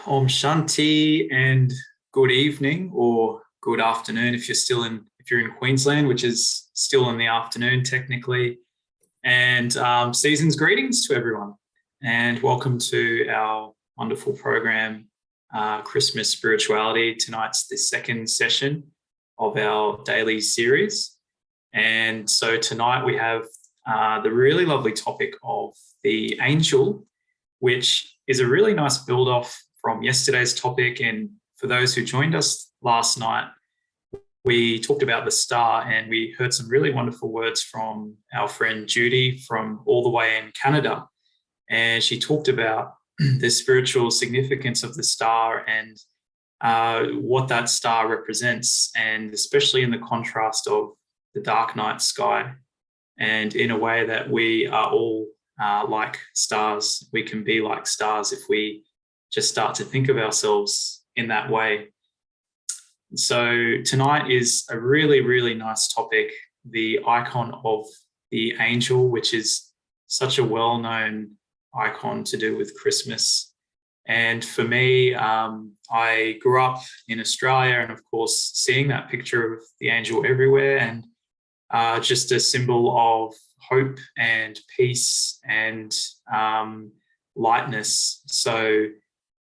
Om Shanti and good evening or good afternoon if you're in Queensland, which is still in the afternoon technically. And season's greetings to everyone. And welcome to our wonderful program, Christmas Spirituality. Tonight's the second session of our daily series. And so tonight we have the really lovely topic of the angel, which is a really nice build-off from yesterday's topic. And for those who joined us last night, we talked about the star and we heard some really wonderful words from our friend Judy from all the way in Canada. And she talked about the spiritual significance of the star and what that star represents, and especially in the contrast of the dark night sky. And in a way that we are all like stars. We can be like stars if we just start to think of ourselves in that way. So tonight is a really, really nice topic, the icon of the angel, which is such a well-known icon to do with Christmas. And for me, I grew up in Australia, and of course, seeing that picture of the angel everywhere, and just a symbol of hope and peace and lightness. So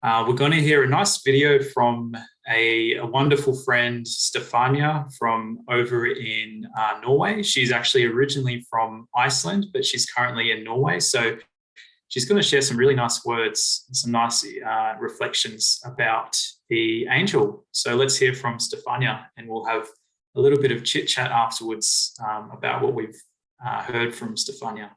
we're going to hear a nice video from a wonderful friend, Stefania, from over in Norway. She's actually originally from Iceland, but she's currently in Norway. So she's going to share some really nice words, some nice reflections about the angel. So let's hear from Stefania, and we'll have a little bit of chit chat afterwards about what we've heard from Stefania.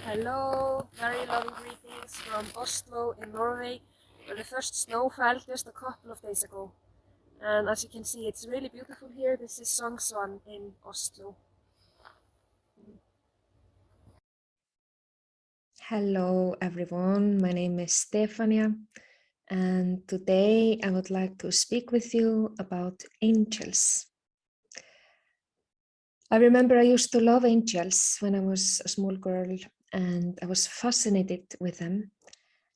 Hello, very loving greetings from Oslo in Norway, where the first snow fell just a couple of days ago. And as you can see, it's really beautiful here. This is Songsan in Oslo. Hello everyone, my name is Stefania, and today I would like to speak with you about angels. I remember I used to love angels when I was a small girl, and I was fascinated with them.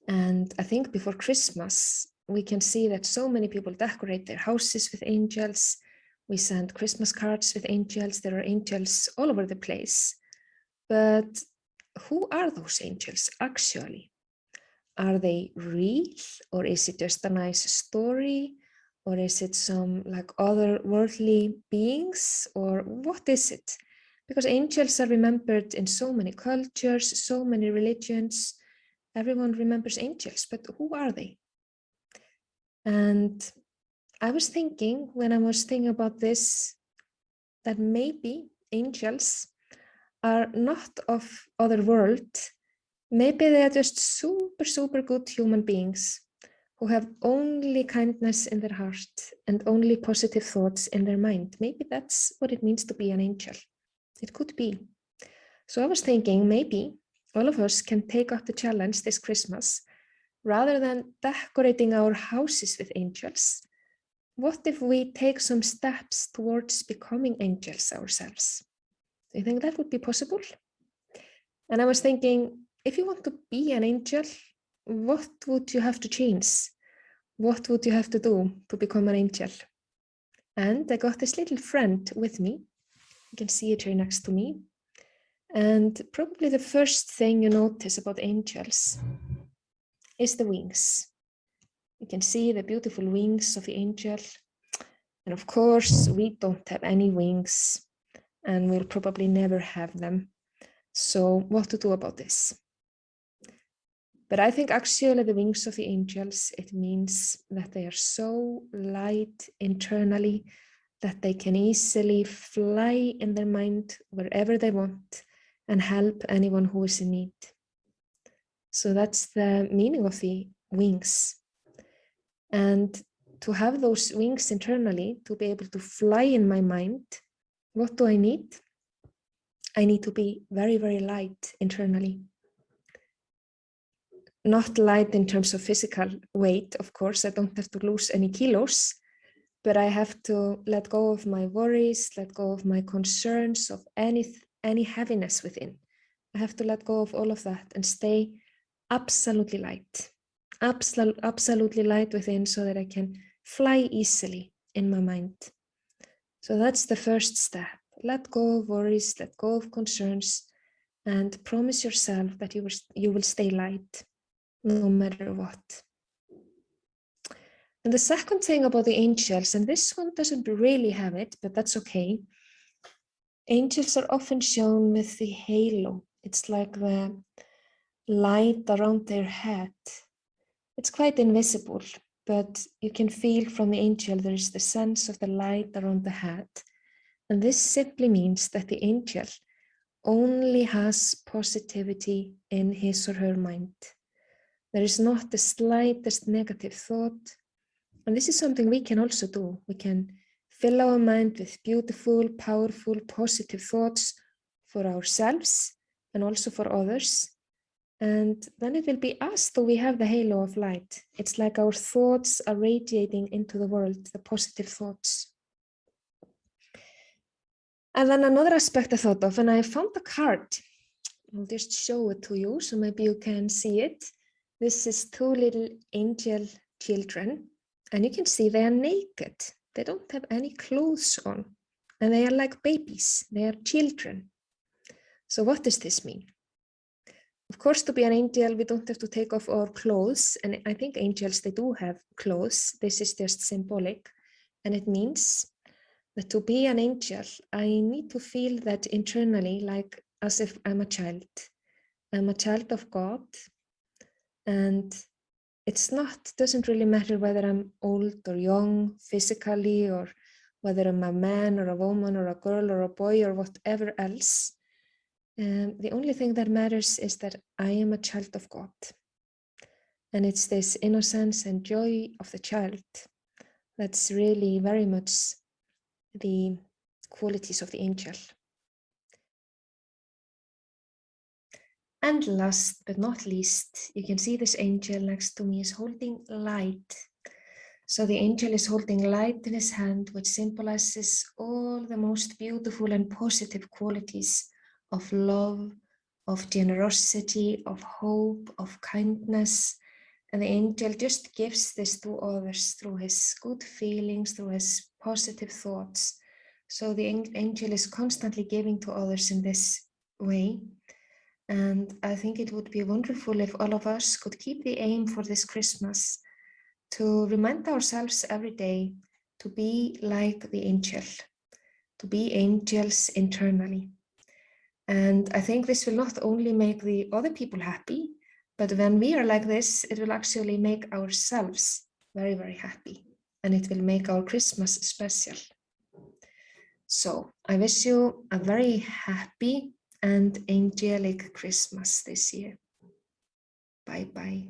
And I think before Christmas, we can see that so many people decorate their houses with angels. We send Christmas cards with angels. There are angels all over the place. But who are those angels actually? Are they real, or is it just a nice story? Or is it some like otherworldly beings, or what is it? Because angels are remembered in so many cultures, so many religions. Everyone remembers angels, but who are they? And I was thinking, when I was thinking about this, that maybe angels are not of other world. Maybe they are just super, super good human beings who have only kindness in their heart and only positive thoughts in their mind. Maybe that's what it means to be an angel. It could be. So I was thinking maybe all of us can take up the challenge this Christmas. Rather than decorating our houses with angels, what if we take some steps towards becoming angels ourselves? Do you think that would be possible? And I was thinking, if you want to be an angel, what would you have to change? What would you have to do to become an angel? And I got this little friend with me. You can see it here next to me. And probably the first thing you notice about angels is the wings. You can see the beautiful wings of the angel. And of course, we don't have any wings, and we'll probably never have them. So what to do about this? But I think actually the wings of the angels, it means that they are so light internally that they can easily fly in their mind wherever they want and help anyone who is in need. So that's the meaning of the wings. And to have those wings internally, to be able to fly in my mind, what do I need? I need to be very, very light internally. not light in terms of physical weight, of course. I don't have to lose any kilos, but I have to let go of my worries, let go of my concerns, of any heaviness within. I have to let go of all of that and stay absolutely light, absolutely light within, so that I can fly easily in my mind. So that's the first step. Let go of worries, let go of concerns, and promise yourself that you will stay light no matter what. And the second thing about the angels, and this one doesn't really have it, but that's okay. Angels are often shown with the halo. It's like the light around their head. It's quite invisible, but you can feel from the angel there is the sense of the light around the head. And this simply means that the angel only has positivity in his or her mind. There is not the slightest negative thought. And this is something we can also do. We can fill our mind with beautiful, powerful, positive thoughts for ourselves and also for others. And then it will be us, though we have the halo of light. It's like our thoughts are radiating into the world, the positive thoughts. And then another aspect I thought of, and I found a card. I'll just show it to you, so maybe you can see it. This is two little angel children, and you can see they are naked. They don't have any clothes on, and they are like babies. They are children. So what does this mean? Of course, to be an angel, we don't have to take off our clothes, and I think angels, they do have clothes. This is just symbolic, and it means that to be an angel, I need to feel that internally, like as if I'm a child. I'm a child of God, and doesn't really matter whether I'm old or young physically, or whether I'm a man or a woman or a girl or a boy or whatever else. The only thing that matters is that I am a child of God. And it's this innocence and joy of the child that's really very much the qualities of the angel. And last but not least, you can see this angel next to me is holding light. So the angel is holding light in his hand, which symbolizes all the most beautiful and positive qualities of love, of generosity, of hope, of kindness. And the angel just gives this to others through his good feelings, through his positive thoughts. So the angel is constantly giving to others in this way. And I think it would be wonderful if all of us could keep the aim for this Christmas to remind ourselves every day to be like the angel, to be angels internally. And I think this will not only make the other people happy, but when we are like this, it will actually make ourselves very, very happy. And it will make our Christmas special. So I wish you a very happy and angelic Christmas this year. Bye-bye.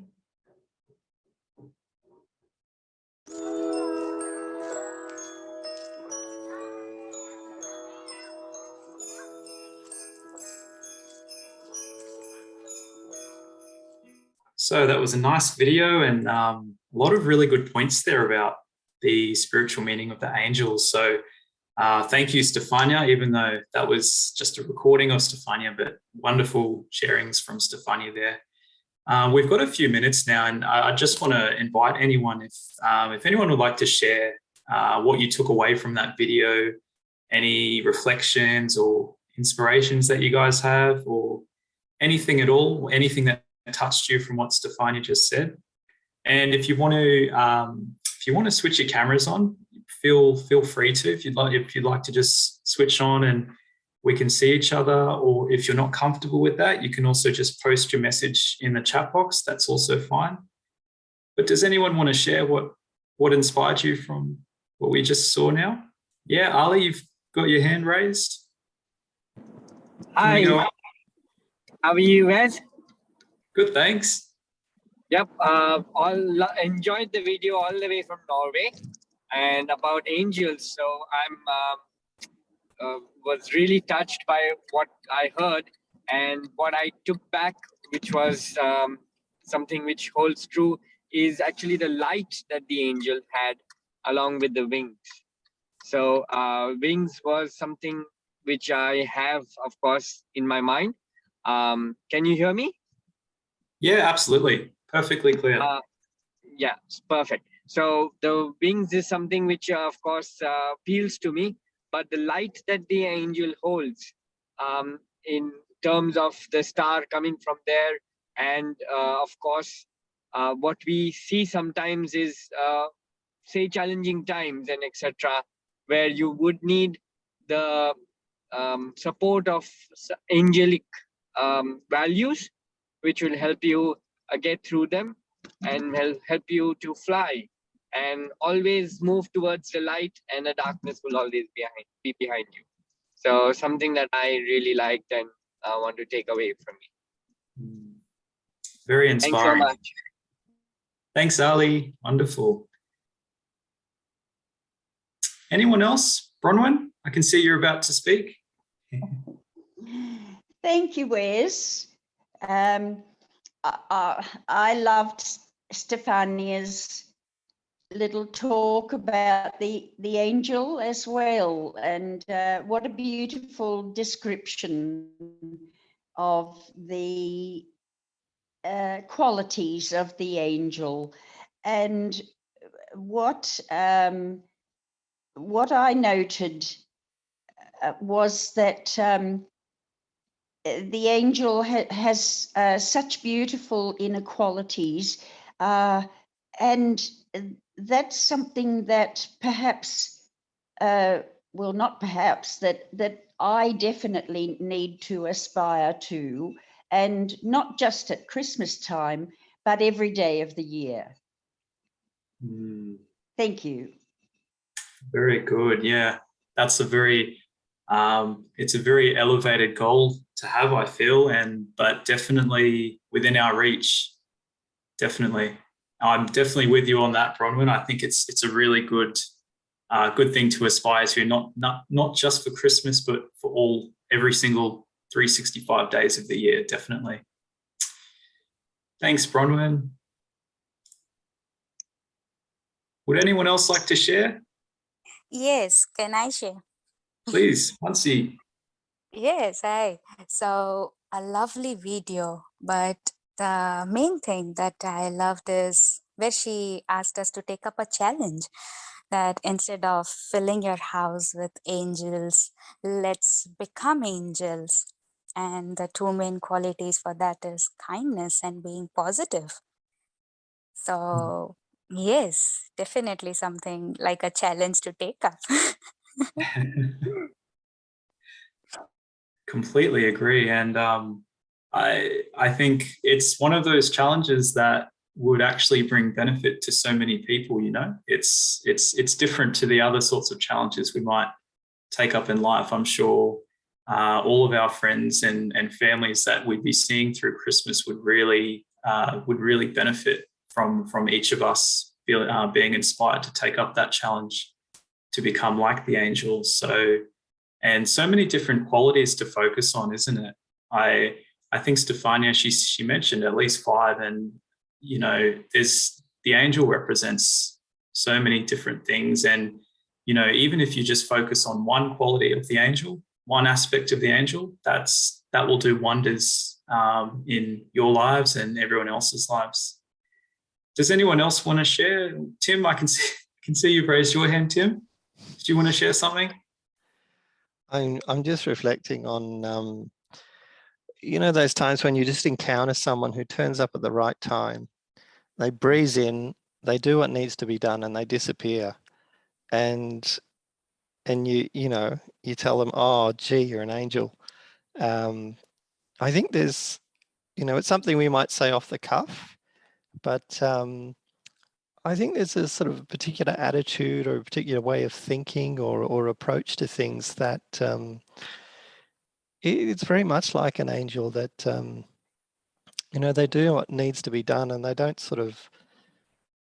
So that was a nice video, and a lot of really good points there about the spiritual meaning of the angels. So thank you, Stefania, even though that was just a recording of Stefania, but wonderful sharings from Stefania there. We've got a few minutes now, and I just want to invite anyone, if anyone would like to share what you took away from that video, any reflections or inspirations that you guys have, or anything at all, anything that touched you from what Stefania just said. And if you want to switch your cameras on, feel free to. If you'd like to just switch on and we can see each other, or if you're not comfortable with that, you can also just post your message in the chat box. That's also fine. But does anyone want to share what inspired you from what we just saw now? Yeah, Ali, you've got your hand raised. Hi, how are you guys? Good, thanks. Yep, all enjoyed the video all the way from Norway, and about angels. So I'm was really touched by what I heard, and what I took back, which was something which holds true is actually the light that the angel had along with the wings. So wings was something which I have, of course, in my mind. Can you hear me? Yeah, absolutely. Perfectly clear. Yeah, perfect. So the wings is something which, of course, appeals to me, but the light that the angel holds in terms of the star coming from there, and of course, what we see sometimes is, say, challenging times and etc., where you would need the support of angelic values, which will help you get through them and help you to fly and always move towards the light, and the darkness will always be behind you. So something that I really liked and want to take away from me. Very Thanks so inspiring. much. Thanks, Ali. Wonderful. Anyone else? Bronwyn, I can see you're about to speak. Thank you, Wes. I loved Stefania's little talk about the angel as well, and what a beautiful description of the qualities of the angel. And what I noted was that the angel has such beautiful inner qualities, and that's something that perhaps, well, not perhaps, that I definitely need to aspire to, and not just at Christmas time, but every day of the year. Thank you. Very good. Yeah, that's a very, it's a very elevated goal to have, I feel, but definitely within our reach. Definitely. I'm definitely with you on that, Bronwyn. I think it's a really good thing to aspire to, not just for Christmas, but for every single 365 days of the year, definitely. Thanks, Bronwyn. Would anyone else like to share? Yes, can I share? Please, Hansi. Yes, so a lovely video, but the main thing that I loved is where she asked us to take up a challenge that instead of filling your house with angels, let's become angels. And the two main qualities for that is kindness and being positive. So yes, definitely something like a challenge to take up. Completely agree. And I think it's one of those challenges that would actually bring benefit to so many people, you know. It's different to the other sorts of challenges we might take up in life. I'm sure all of our friends and families that we'd be seeing through Christmas would really benefit from each of us being inspired to take up that challenge to become like the angels. And so many different qualities to focus on, isn't it? I think Stefania, she mentioned at least 5, and you know, the angel represents so many different things, and you know, even if you just focus on one quality of the angel, one aspect of the angel, that will do wonders in your lives and everyone else's lives. Does anyone else want to share? Tim, I can see you've raised your hand. Tim, do you want to share something? I'm just reflecting on, you know, those times when you just encounter someone who turns up at the right time. They breeze in, they do what needs to be done, and they disappear. And you know, you tell them, oh, gee, you're an angel. I think there's, you know, it's something we might say off the cuff, but I think there's a sort of a particular attitude or a particular way of thinking or approach to things that it's very much like an angel that, you know, they do what needs to be done, and they don't sort of,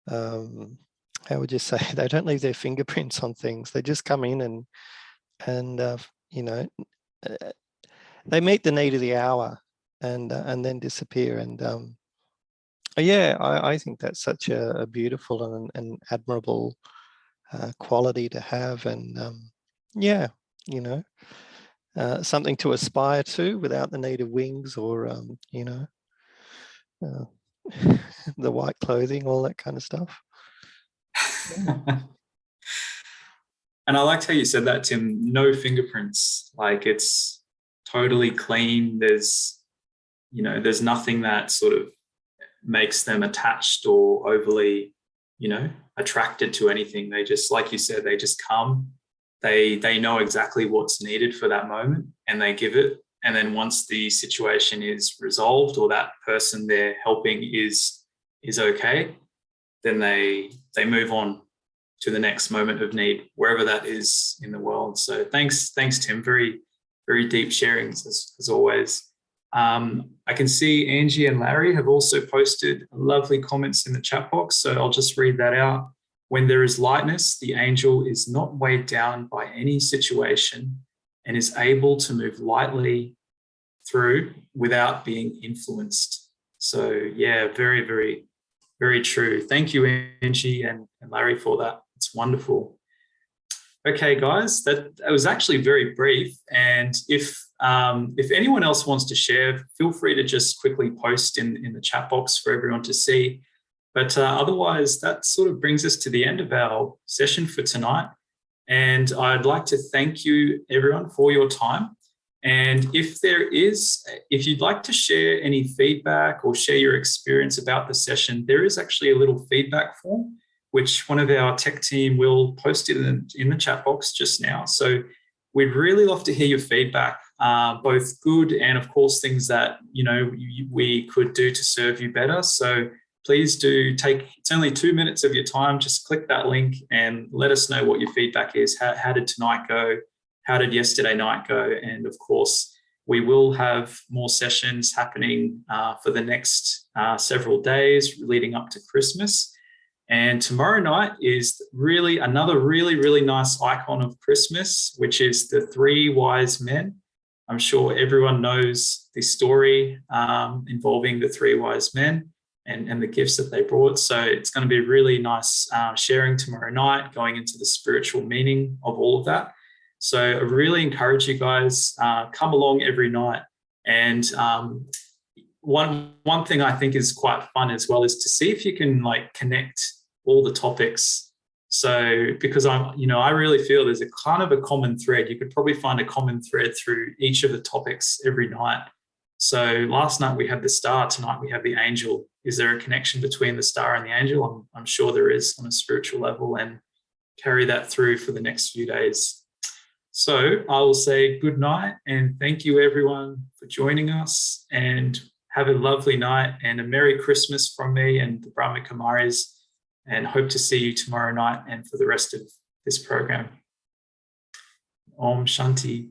how would you say, they don't leave their fingerprints on things. They just come in and you know, they meet the need of the hour and then disappear. And Yeah, I think that's such a beautiful and admirable quality to have, and yeah, you know, something to aspire to without the need of wings or you know, the white clothing, all that kind of stuff. And I liked how you said that, Tim. No fingerprints. Like, it's totally clean. There's, you know, there's nothing that sort of makes them attached or overly, you know, attracted to anything. They just, like you said, they just come. They know exactly what's needed for that moment, and they give it. And then once the situation is resolved, or that person they're helping is okay, then they move on to the next moment of need, wherever that is in the world. So thanks, Tim. Very, very deep sharings as always. I can see Angie and Larry have also posted lovely comments in the chat box, so I'll just read that out. When there is lightness, the angel is not weighed down by any situation and is able to move lightly through without being influenced. So yeah, very, very, very true. Thank you, Angie and Larry, for that. It's wonderful. Okay, guys, that was actually very brief. And if anyone else wants to share, feel free to just quickly post in the chat box for everyone to see. But otherwise, that sort of brings us to the end of our session for tonight. And I'd like to thank you, everyone, for your time. And if you'd like to share any feedback or share your experience about the session, there is actually a little feedback form, which one of our tech team will post it in the chat box just now. So we'd really love to hear your feedback, both good and, of course, things that, you know, we could do to serve you better. So please do it's only 2 minutes of your time. Just click that link and let us know what your feedback is. How did tonight go? How did yesterday night go? And of course, we will have more sessions happening for the next several days leading up to Christmas. And tomorrow night is really another really, really nice icon of Christmas, which is the three wise men. I'm sure everyone knows the story involving the three wise men and the gifts that they brought. So it's going to be really nice sharing tomorrow night, going into the spiritual meaning of all of that. So I really encourage you guys, come along every night. And one thing I think is quite fun as well is to see if you can like connect all the topics. So because I really feel there's a kind of a common thread. You could probably find a common thread through each of the topics every night. So last night we had the star, tonight we have the angel. Is there a connection between the star and the angel? I'm sure there is on a spiritual level, and carry that through for the next few days. So I will say good night and thank you everyone for joining us, and have a lovely night and a Merry Christmas from me and the Brahma Kumaris, and hope to see you tomorrow night and for the rest of this program. Om Shanti.